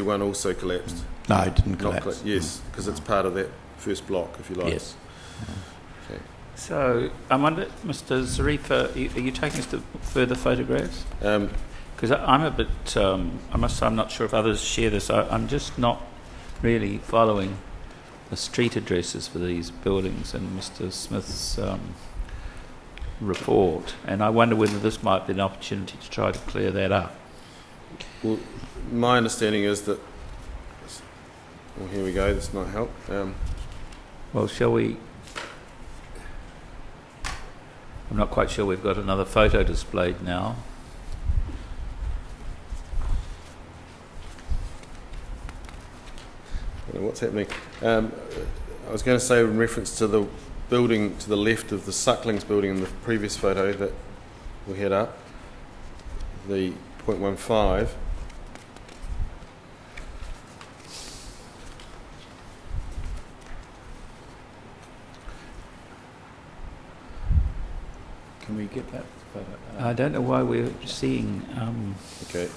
one also collapsed. No, it didn't collapse. Yes, because it's part of that first block, if you like. Yes. Okay. So I wonder, Mr. Zarifa, are you taking us to further photographs? Because I'm a bit, I must say, I'm not sure if others share this. I'm just not really following the street addresses for these buildings in Mr. Smith's report, and I wonder whether this might be an opportunity to try to clear that up. Well, my understanding is that. Well, here we go. This might help. Well, shall we? I'm not quite sure we've got another photo displayed now. I don't know what's happening. I was going to say in reference to the building to the left of the Sucklings building in the previous photo that we had up, the 0.15. Can we get that photo? I don't know why we're seeing. Okay.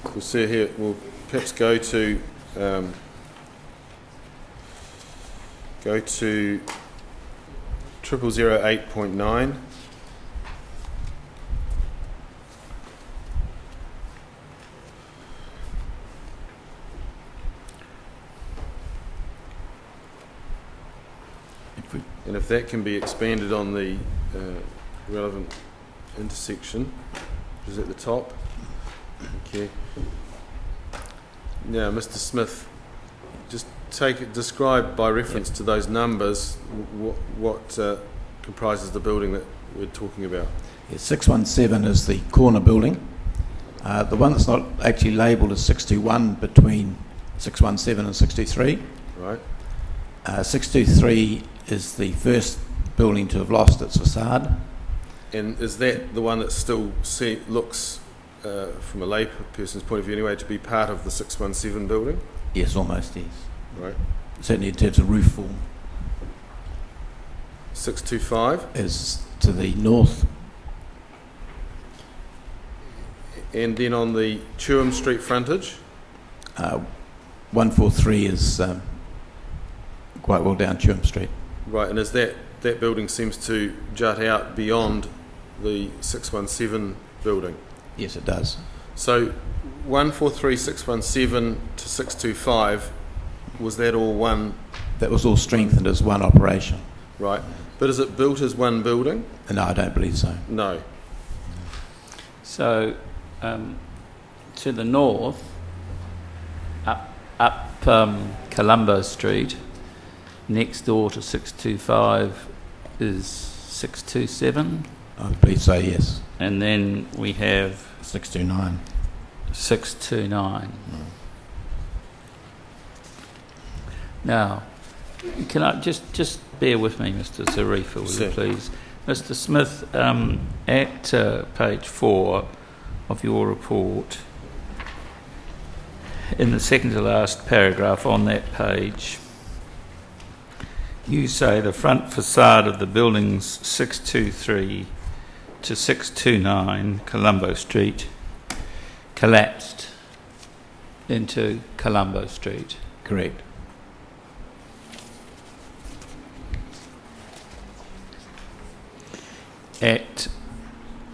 We'll see here. We'll perhaps go to 0008.9. And if that can be expanded on the relevant intersection, which is at the top. Okay. Now, Mr. Smith, just describe by reference to those numbers what comprises the building that we're talking about. Yeah, 617 is the corner building. The one that's not actually labelled is 621 between 617 and 623. Right. 623 is the first building to have lost its facade. And is that the one that still looks, from a lay person's point of view anyway, to be part of the 617 building? Yes, almost, yes. Right. Certainly in terms of roof form. 625? Is to the north. And then on the Chewham Street frontage? 143 is quite well down Chewham Street. Right, and is that building seems to jut out beyond the 617 building? Yes, it does. So 143, 617 to 625, was that all one? That was all strengthened as one operation. Right, but is it built as one building? No, I don't believe so. No. So to the north, up Colombo Street, next door to 625 is 627. I believe so, yes. And then we have 629. 629. Now, can I just bear with me, Mr. Zarifa, will you please? Mr. Smith, at page 4 of your report, in the second to last paragraph on that page, you say the front facade of the buildings 623 to 629 Colombo Street collapsed into Colombo Street. Correct.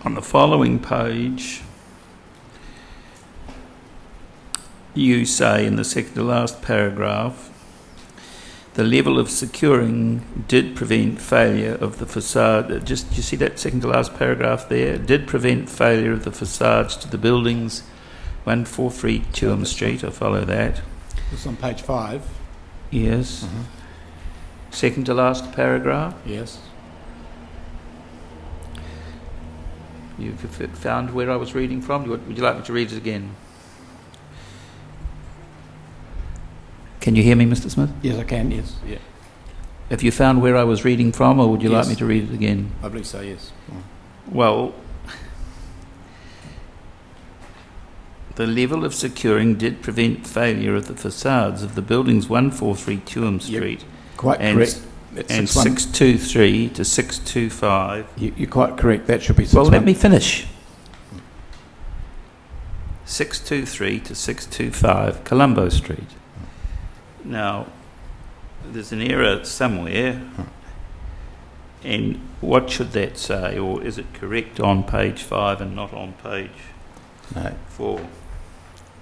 On the following page, you say in the second to last paragraph, the level of securing did prevent failure of the facade. Just, you see that second to last paragraph there? Did prevent failure of the facades to the buildings 143 Chewham Street. I follow that. It's on page 5. Yes. Mm-hmm. Second to last paragraph. Yes. You've found where I was reading from? Would you like me to read it again? Can you hear me, Mr. Smith? Yes, I can, yes. Yeah. Have you found where I was reading from, or would you Yes. like me to read it again? I believe so, yes. Well, the level of securing did prevent failure of the facades of the buildings 143 Chewham Street. Quite correct. And 623 to 625. You're quite correct. That should be 6. Well, let me finish. 623 to 625 Colombo Street. Now, there's an error somewhere, and what should that say, or is it correct on page 5 and not on page No. 4?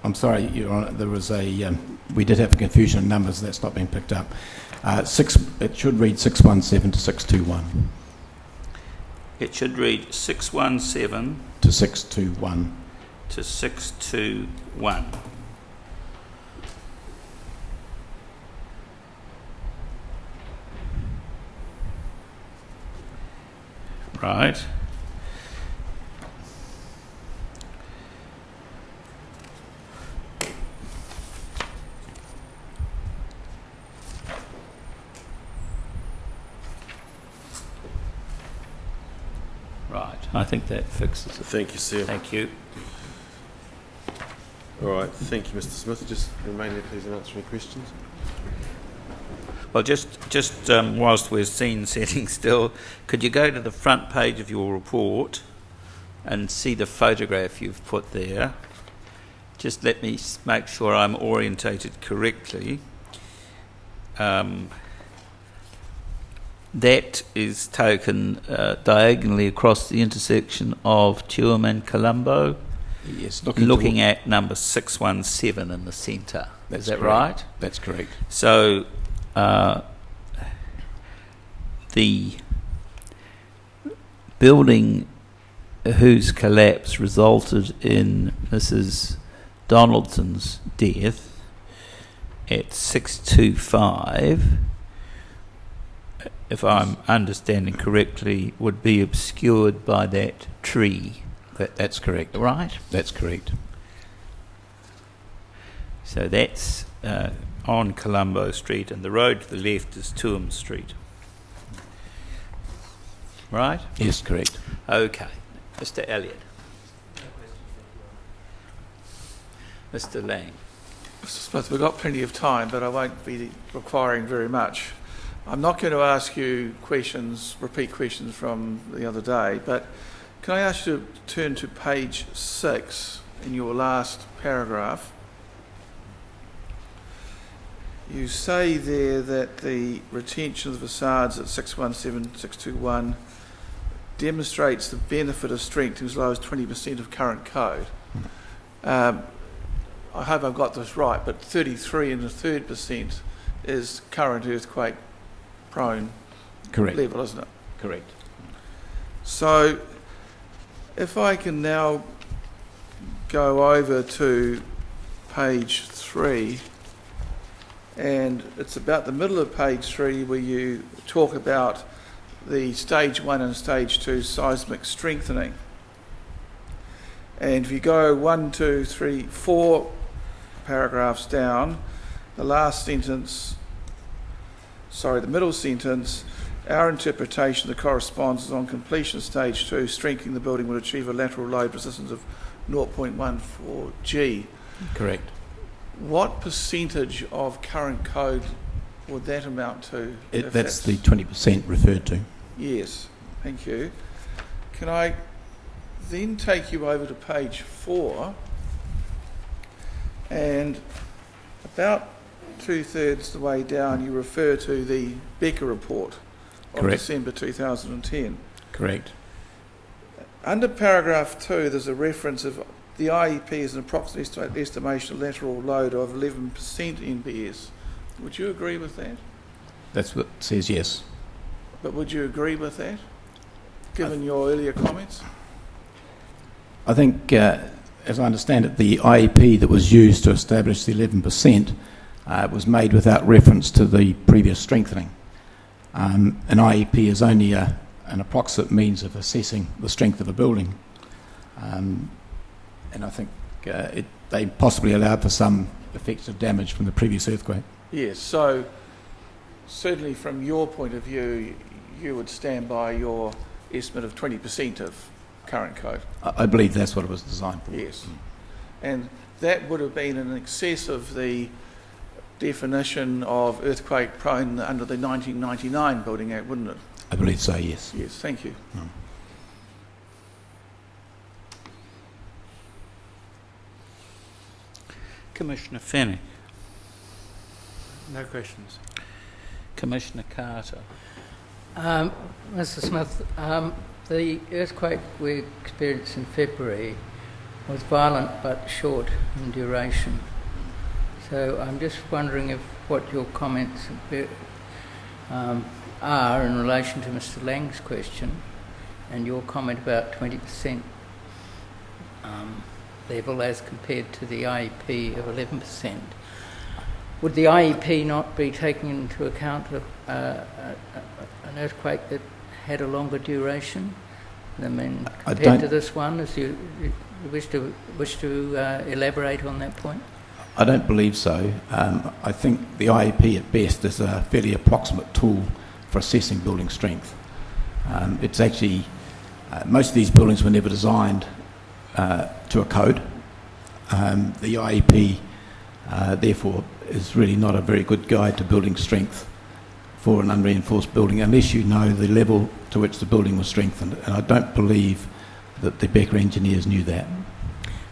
I'm sorry, Your Honour, there was we did have a confusion in numbers, that's not been picked up. It should read 617 to 621. It should read 617 To 621. to 621. Right. Right, I think that fixes it. Thank you, sir. Thank you. All right, thank you, Mr. Smith. Just remain there, please, and answer any questions. Well, just whilst we're setting still, could you go to the front page of your report and see the photograph you've put there? Just let me make sure I'm orientated correctly. That is taken diagonally across the intersection of Tuam and Colombo, Yes, looking at number 617 in the centre. Is that right? That's correct. So the building whose collapse resulted in Mrs. Donaldson's death at 625, if I'm understanding correctly, would be obscured by that tree. That's correct. Right? That's correct. So that's on Colombo Street, and the road to the left is Tuam Street. Right? Yes, correct. Okay. Mr. Elliott. Mr. Lang. Mr. Smith, we've got plenty of time, but I won't be requiring very much. I'm not going to ask you repeat questions from the other day, but can I ask you to turn to page 6 in your last paragraph? You say there that the retention of the facades at 617, 621 demonstrates the benefit of strength as low as 20% of current code. I hope I've got this right, but 33 and a third % is current earthquake prone Correct. level, isn't it? Correct. So if I can now go over to page 3, and it's about the middle of page 3 where you talk about the stage 1 and stage 2 seismic strengthening. And if you go 1, 2, 3, 4 paragraphs down, the middle sentence, our interpretation of the correspondence is on completion of stage 2, strengthening the building would achieve a lateral load resistance of 0.14 G. Correct. What percentage of current code would that amount to? That's the 20% referred to. Yes, thank you. Can I then take you over to page 4, and about 2/3 the way down you refer to the Becker report of Correct. December 2010. Correct. Under paragraph 2 there's a reference of the IEP is an approximate estimation of lateral load of 11% NBS. Would you agree with that? That's what it says, yes. But would you agree with that, given your earlier comments? I think, as I understand it, the IEP that was used to establish the 11% was made without reference to the previous strengthening. An IEP is only an approximate means of assessing the strength of a building. And I think they possibly allowed for some effects of damage from the previous earthquake. Yes, so certainly from your point of view, you would stand by your estimate of 20% of current code. I believe that's what it was designed for. Yes. And that would have been in excess of the definition of earthquake prone under the 1999 Building Act, wouldn't it? I believe so, yes. Yes, thank you. Commissioner Fennick. No questions. Commissioner Carter. Mr. Smith, the earthquake we experienced in February was violent but short in duration. So I'm just wondering if what your comments are in relation to Mr. Lang's question and your comment about 20% level as compared to the IEP of 11%. Would the IEP not be taking into account an earthquake that had a longer duration? I mean, compared to this one, as you wish to elaborate on that point? I don't believe so. I think the IEP at best is a fairly approximate tool for assessing building strength. It's actually, most of these buildings were never designed to a code. The IEP, therefore, is really not a very good guide to building strength for an unreinforced building unless you know the level to which the building was strengthened. And I don't believe that the Becker engineers knew that.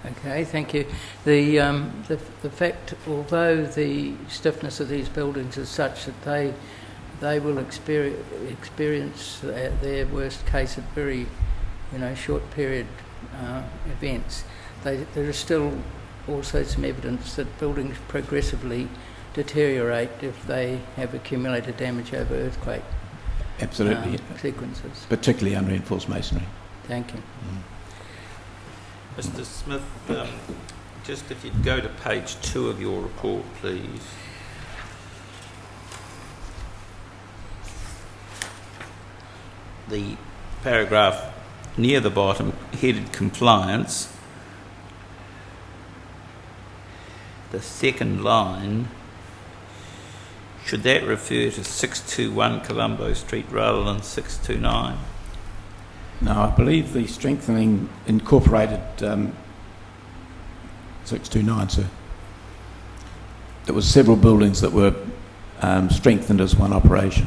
Okay, thank you. The fact, although the stiffness of these buildings is such that they will experience their worst case at very, short period events, there is still also some evidence that buildings progressively deteriorate if they have accumulated damage over earthquake. Absolutely. Sequences. Particularly unreinforced masonry. Thank you. Mr. Smith, just if you'd go to page 2 of your report, please. The paragraph near the bottom, headed compliance, the second line, should that refer to 621 Colombo Street rather than 629? No, I believe the strengthening incorporated 629, sir. There was several buildings that were strengthened as one operation.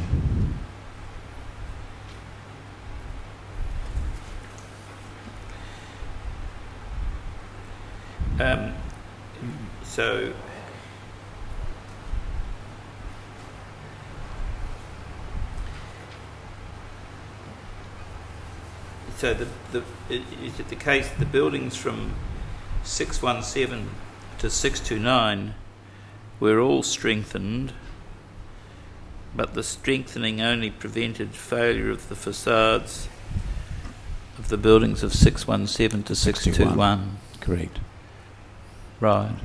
So is it the case the buildings from 617 to 629 were all strengthened, but the strengthening only prevented failure of the facades of the buildings of 617 to 621? Correct. Right.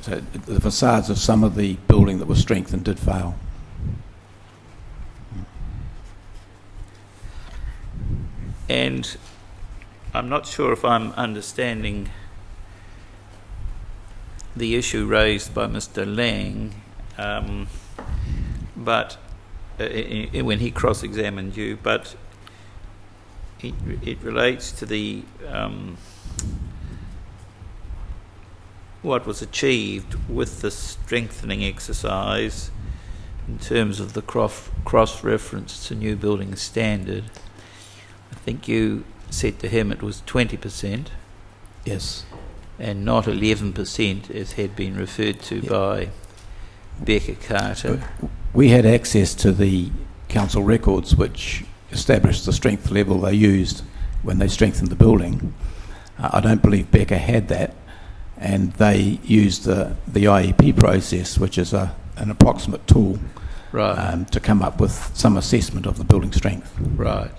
So the facades of some of the building that was strengthened did fail. And I'm not sure if I'm understanding the issue raised by Mr. Lang, but when he cross-examined you, but it relates to the what was achieved with the strengthening exercise in terms of the cross-reference to new building standard. I think you said to him it was 20%. Yes. And not 11% as had been referred to by Becker Carter. We had access to the council records which established the strength level they used when they strengthened the building. I don't believe Becker had that, and they used the IEP process, which is an approximate tool, right, to come up with some assessment of the building strength. Right.